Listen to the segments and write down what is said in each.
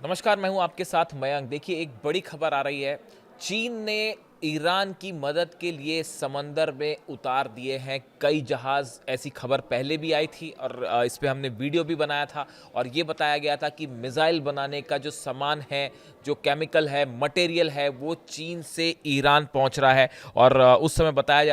नमस्कार, मैं हूं आपके साथ मयंक। देखिए, एक बड़ी खबर आ रही है। चीन ने ईरान की मदद के लिए समंदर में उतार दिए हैं कई जहाज़। ऐसी खबर पहले भी आई थी और इस पे हमने वीडियो भी बनाया था और ये बताया गया था कि मिसाइल बनाने का जो सामान है, जो केमिकल है, मटेरियल है, वो चीन से ईरान पहुंच रहा है। और उस समय बताया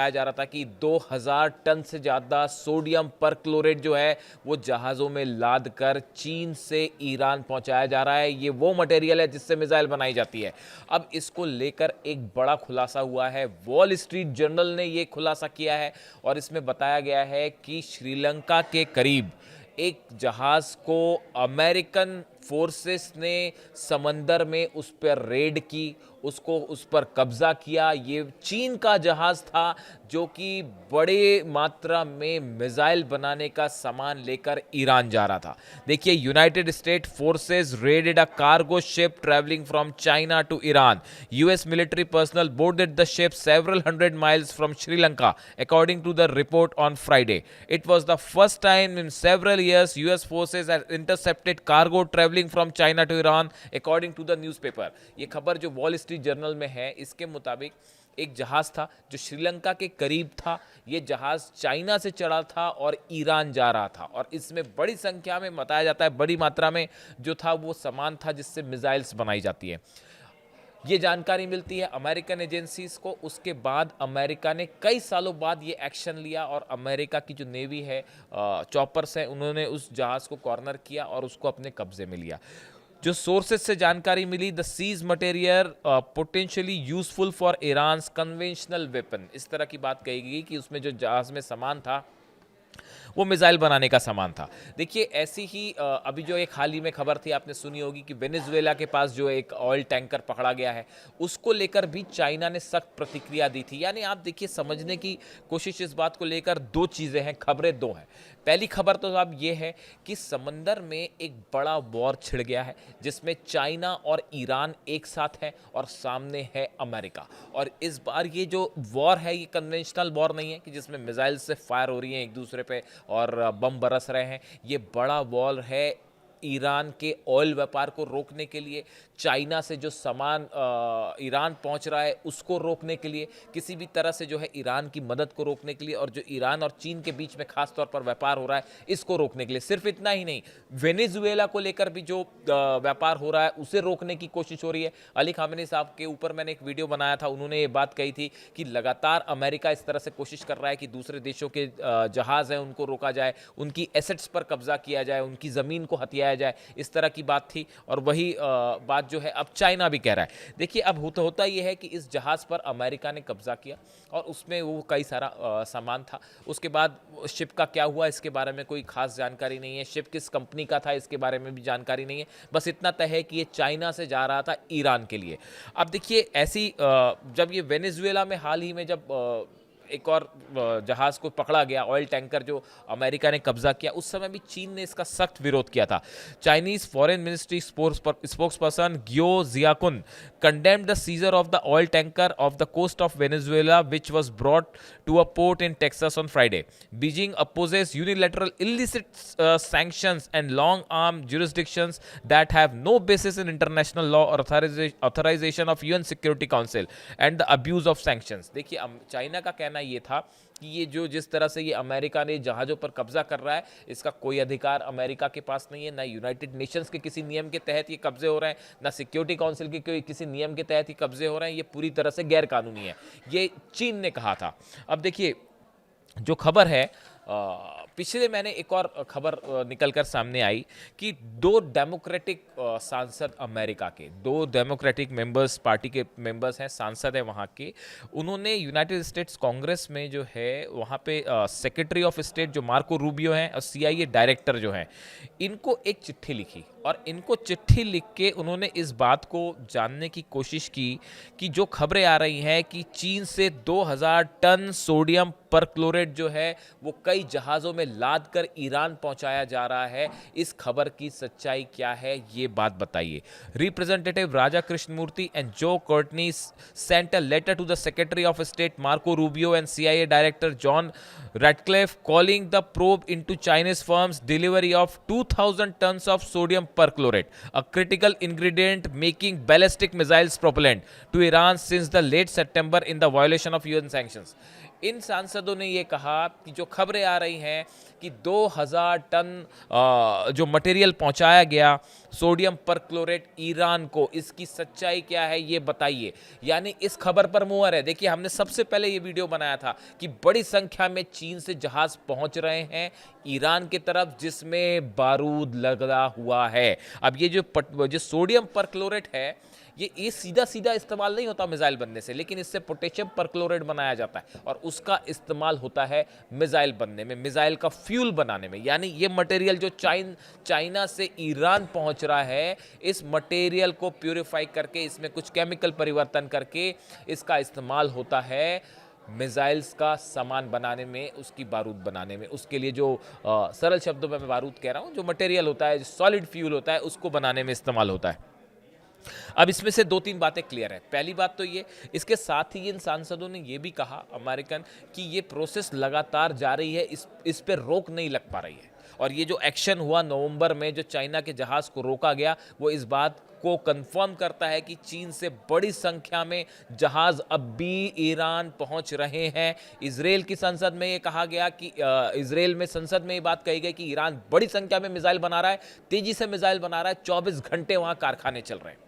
जा रहा था कि 2000 टन से ज़्यादा सोडियम परक्लोरेट जो है वो जहाज़ों में लाद कर चीन से ईरान पहुंचाया जा रहा है। ये वो मटेरियल है जिससे मिसाइल बनाई जाती है। अब इसको लेकर एक बड़ा खुलासा हुआ है। वॉल स्ट्रीट जर्नल ने ये खुलासा किया है और इसमें बताया गया है कि श्रीलंका के करीब एक जहाज़ को अमेरिकन फोर्सेस ने समंदर में उस पर रेड की, उसको उस पर कब्जा किया। ये चीन का जहाज़ था जो कि बड़े मात्रा में मिसाइल बनाने का सामान लेकर ईरान जा रहा था। देखिए, United State forces raided a cargo ship travelling from China to Iran. US military personnel boarded the ship several hundred miles from Sri Lanka, according to the report on Friday. It was the first time in several years US forces had intercepted cargo traveling from China to Iran, according to the newspaper. ये खबर जो wall street journal में है, इसके मुताबिक एक जहाज था जो श्रीलंका के करीब था। ये जहाज चाइना से चढ़ा था और ईरान जा रहा था और इसमें बड़ी संख्या में, बताया जाता है बड़ी मात्रा में जो था वो सामान था जिससे मिसाइल्स बनाई जाती है। ये जानकारी मिलती है अमेरिकन एजेंसीज को। उसके बाद अमेरिका ने कई सालों बाद ये एक्शन लिया और अमेरिका की जो नेवी है, चॉपर्स हैं, उन्होंने उस जहाज़ को कॉर्नर किया और उसको अपने कब्जे में लिया। जो सोर्सेज से जानकारी मिली, the seized material potentially useful for Iran conventional weapon, इस तरह की बात कही गई कि उसमें जो जहाज़ में सामान था वो मिसाइल बनाने का सामान था। देखिए, ऐसी ही अभी जो एक हाल ही में खबर थी, आपने सुनी होगी कि वेनेजुएला के पास जो एक ऑयल टैंकर पकड़ा गया है, उसको लेकर भी चाइना ने सख्त प्रतिक्रिया दी थी। यानी आप देखिए, समझने की कोशिश इस बात को लेकर, दो चीज़ें हैं, खबरें दो हैं। पहली खबर तो अब ये है कि समंदर में एक बड़ा वॉर छिड़ गया है जिसमें चाइना और ईरान एक साथ है और सामने है अमेरिका। और इस बार ये जो वॉर है, ये कन्वेंशनल वॉर नहीं है कि जिसमें मिसाइल से फायर हो रही हैं एक दूसरे पे और बम बरस रहे हैं। ये बड़ा वॉर है ईरान के ऑयल व्यापार को रोकने के लिए, चाइना से जो सामान ईरान पहुंच रहा है उसको रोकने के लिए, किसी भी तरह से जो है ईरान की मदद को रोकने के लिए, और जो ईरान और चीन के बीच में खास तौर पर व्यापार हो रहा है इसको रोकने के लिए। सिर्फ इतना ही नहीं, वेनेजुएला को लेकर भी जो व्यापार हो रहा है उसे रोकने की कोशिश हो रही है। अली खामेनी साहब के ऊपर मैंने एक वीडियो बनाया था, उन्होंने ये बात कही थी कि लगातार अमेरिका इस तरह से कोशिश कर रहा है कि दूसरे देशों के जहाज़ हैं उनको रोका जाए, उनकी एसेट्स पर कब्जा किया जाए, उनकी ज़मीन को हथियाया जाए, इस तरह की बात थी। और वही बात जो है अब चाइना भी कह रहा है। देखिए, अब होता यह है कि इस जहाज़ पर अमेरिका ने कब्जा किया और उसमें वो कई सारा सामान था। उसके बाद शिप का क्या हुआ इसके बारे में कोई खास जानकारी नहीं है। शिप किस कंपनी का था इसके बारे में भी जानकारी नहीं है। बस इतना तय है कि ये चाइना से जा रहा था ईरान के लिए। अब देखिए, ऐसी जब ये वेनेजुएला में हाल ही में जब एक और जहाज़ को पकड़ा गया, ऑयल टैंकर जो अमेरिका ने कब्जा किया, उस समय भी चीन ने इसका सख्त विरोध किया था। Chinese foreign ministry spokesperson Guo Jiakun condemned the seizure of the oil tanker off the coast of Venezuela, which was brought to a port in Texas on Friday. Beijing opposes unilateral illicit sanctions and long-arm jurisdictions that have no basis in international law or authorization of UN Security Council and the abuse of sanctions. देखिए, China का कहना ये था कि ये जो जिस तरह से ये अमेरिका ने जहाज़ों पर कब्जा कर रहा है, इसका कोई अधिकार अमेरिका के पास नहीं है। ना यूनाइटेड नेशंस के किसी नियम के तहत ये कब्जे हो रहे हैं, ना सिक्योरिटी काउंसिल के कोई किसी नियम के तहत ये कब्जे हो रहे हैं। ये पूरी तरह से गैर कानूनी है, ये चीन ने कहा था। अब देखिए, जो खबर है, पिछले महीने एक और खबर निकल कर सामने आई कि दो डेमोक्रेटिक सांसद अमेरिका के, दो डेमोक्रेटिक मेंबर्स, पार्टी के मेंबर्स हैं, सांसद हैं वहाँ के, उन्होंने यूनाइटेड स्टेट्स कांग्रेस में जो है वहाँ पे सेक्रेटरी ऑफ स्टेट जो मार्को रूबियो हैं और सीआईए डायरेक्टर जो हैं, इनको एक चिट्ठी लिखी और इनको चिट्ठी लिख के उन्होंने इस बात को जानने की कोशिश की कि जो खबरें आ रही हैं कि चीन से 2000 टन सोडियम परक्लोरेट जो है वो कई जहाज़ों में लाद कर ईरान पहुंचाया जा रहा है। इस खबर की सच्चाई क्या है, ये बात बताइए। Representative Raja Krishnamoorthi and Joe Courtney sent a letter to the Secretary of State Marco Rubio and CIA director John Ratcliffe calling the probe into Chinese firms' delivery of 2,000 tons of sodium perchlorate, a critical ingredient making ballistic missiles propellant, to Iran since the late September in the violation of UN sanctions. इन सांसदों ने ये कहा कि जो खबरें आ रही हैं कि 2000 टन जो मटेरियल पहुंचाया गया सोडियम परक्लोरेट ईरान को, इसकी सच्चाई क्या है ये बताइए। यानी इस खबर पर मुहर है। देखिए, हमने सबसे पहले ये वीडियो बनाया था कि बड़ी संख्या में चीन से जहाज पहुंच रहे हैं ईरान की तरफ, जिसमें बारूद लगा हुआ है। अब ये जो सोडियम परक्लोरेट है, ये सीधा सीधा इस्तेमाल नहीं होता मिसाइल बनने से, लेकिन इससे पोटेशियम परक्लोरेट बनाया जाता है और उसका इस्तेमाल होता है मिसाइल बनने में, मिसाइल का फ्यूल बनाने में। यानी ये मटेरियल जो चाइना से ईरान पहुंच रहा है, इस मटेरियल को प्यूरिफाई करके इसमें कुछ केमिकल परिवर्तन करके इसका इस्तेमाल होता है मिसाइल्स का सामान बनाने में, उसकी बारूद बनाने में। उसके लिए जो सरल शब्दों में मैं बारूद कह रहा हूँ, जो मटेरियल होता है, जो सॉलिड फ्यूल होता है, उसको बनाने में इस्तेमाल होता है। अब इसमें से 2-3 बातें क्लियर है। पहली बात तो ये, इसके साथ ही इन सांसदों ने ये भी कहा अमेरिकन कि ये प्रोसेस लगातार जारी है, इस पे रोक नहीं लग पा रही है। और ये जो एक्शन हुआ नवंबर में, जो चाइना के जहाज को रोका गया, वो इस बात को कंफर्म करता है कि चीन से बड़ी संख्या में जहाज अब भी ईरान पहुंच रहे हैं। इजराइल की संसद में ये कहा गया कि इजराइल में संसद में ये बात कही गई कि ईरान बड़ी संख्या में मिसाइल बना रहा है, तेजी से मिसाइल बना रहा है, 24 घंटे वहां कारखाने चल रहे हैं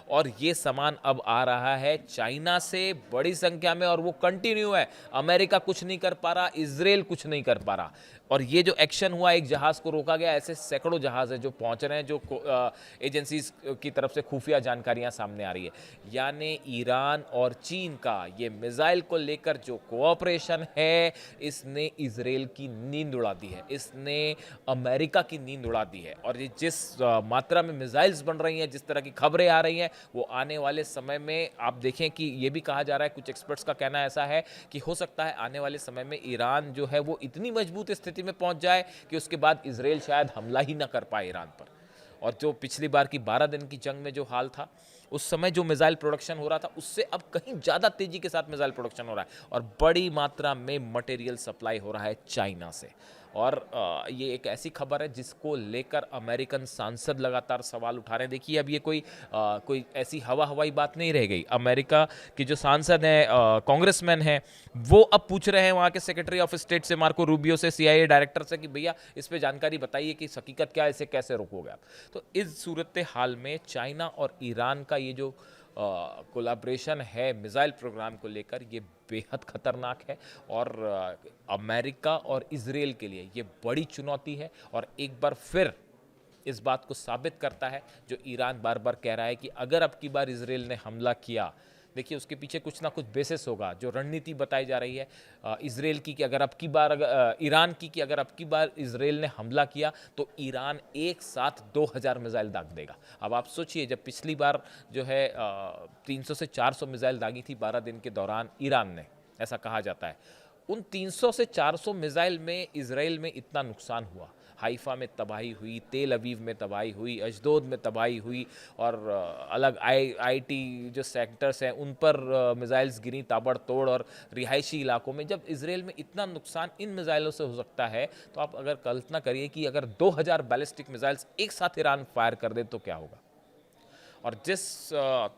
और ये सामान अब आ रहा है चाइना से बड़ी संख्या में और वो कंटिन्यू है। अमेरिका कुछ नहीं कर पा रहा, इजराइल कुछ नहीं कर पा रहा। और ये जो एक्शन हुआ, एक जहाज को रोका गया, ऐसे सैकड़ों जहाज हैं जो पहुंच रहे हैं, जो एजेंसीज की तरफ से खुफिया जानकारियां सामने आ रही है। यानी ईरान और चीन का ये मिसाइल को लेकर जो कोऑपरेशन है, इसने इजराइल की नींद उड़ा दी है, इसने अमेरिका की नींद उड़ा दी है। और ये जिस मात्रा में मिसाइल्स बन रही हैं, जिस तरह की खबरें आ रही हैं, वो आने वाले समय में आप देखें कि ये भी कहा जा रहा है, कुछ एक्सपर्ट्स का कहना ऐसा है कि हो सकता है आने वाले समय में ईरान जो है वो इतनी मजबूत स्थिति में पहुंच जाए कि उसके बाद इजराइल शायद हमला ही ना कर पाए ईरान पर। और जो पिछली बार की 12 दिन की जंग में जो हाल था, उस समय जो मिसाइल प्रोडक्शन हो रहा था, उससे अब कहीं ज़्यादा तेजी के साथ मिसाइल प्रोडक्शन हो रहा है और बड़ी मात्रा में मटेरियल सप्लाई हो रहा है चाइना से। और ये एक ऐसी खबर है जिसको लेकर अमेरिकन सांसद लगातार सवाल उठा रहे हैं। देखिए, अब ये कोई ऐसी हवाई बात नहीं रह गई। अमेरिका के जो सांसद हैं, कांग्रेसमैन हैं, वो अब पूछ रहे हैं वहाँ के सेक्रेटरी ऑफ स्टेट से, मार्को रूबियो से, CIA डायरेक्टर से कि भैया इस पे जानकारी बताइए कि हकीकत क्या है, इसे कैसे रोकोगे आप। तो इस सूरत हाल में चाइना और ईरान का ये जो कोलैबोरेशन है मिसाइल प्रोग्राम को लेकर, ये बेहद खतरनाक है और अमेरिका और इजराइल के लिए ये बड़ी चुनौती है। और एक बार फिर इस बात को साबित करता है जो ईरान बार बार कह रहा है कि अगर अब की बार इजराइल ने हमला किया, देखिए उसके पीछे कुछ ना कुछ बेसिस होगा। जो रणनीति बताई जा रही है इजराइल की कि अगर अब की बार ईरान की कि अगर अब की बार इजराइल ने हमला किया तो ईरान एक साथ 2000 मिसाइल दाग देगा। अब आप सोचिए, जब पिछली बार जो है 300 से 400 मिसाइल दागी थी 12 दिन के दौरान ईरान ने, ऐसा कहा जाता है, उन 300 से 400 मिसाइल में इजराइल में इतना नुकसान हुआ। हाइफा में तबाही हुई, तेल अवीव में तबाही हुई, अशदोद में तबाही हुई और अलग IT जो सेक्टर्स हैं उन पर मिसाइल्स गिरी ताबड़तोड़। और रिहायशी इलाकों में जब इजराइल में इतना नुकसान इन मिसाइलों से हो सकता है, तो आप अगर कल्पना करिए कि अगर 2000 बैलिस्टिक मिसाइल्स एक साथ ईरान फायर कर दे तो क्या होगा। और जिस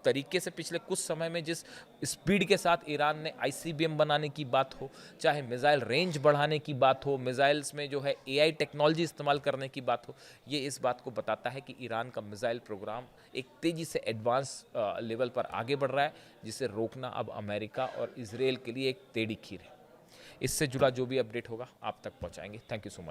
तरीके से पिछले कुछ समय में जिस स्पीड के साथ ईरान ने ICBM बनाने की बात हो, चाहे मिसाइल रेंज बढ़ाने की बात हो, मिसाइल्स में जो है AI टेक्नोलॉजी इस्तेमाल करने की बात हो, ये इस बात को बताता है कि ईरान का मिसाइल प्रोग्राम एक तेज़ी से एडवांस लेवल पर आगे बढ़ रहा है, जिसे रोकना अब अमेरिका और इजराइल के लिए एक टेढ़ी खीर है। इससे जुड़ा जो भी अपडेट होगा आप तक पहुँचाएंगे। Thank you so much.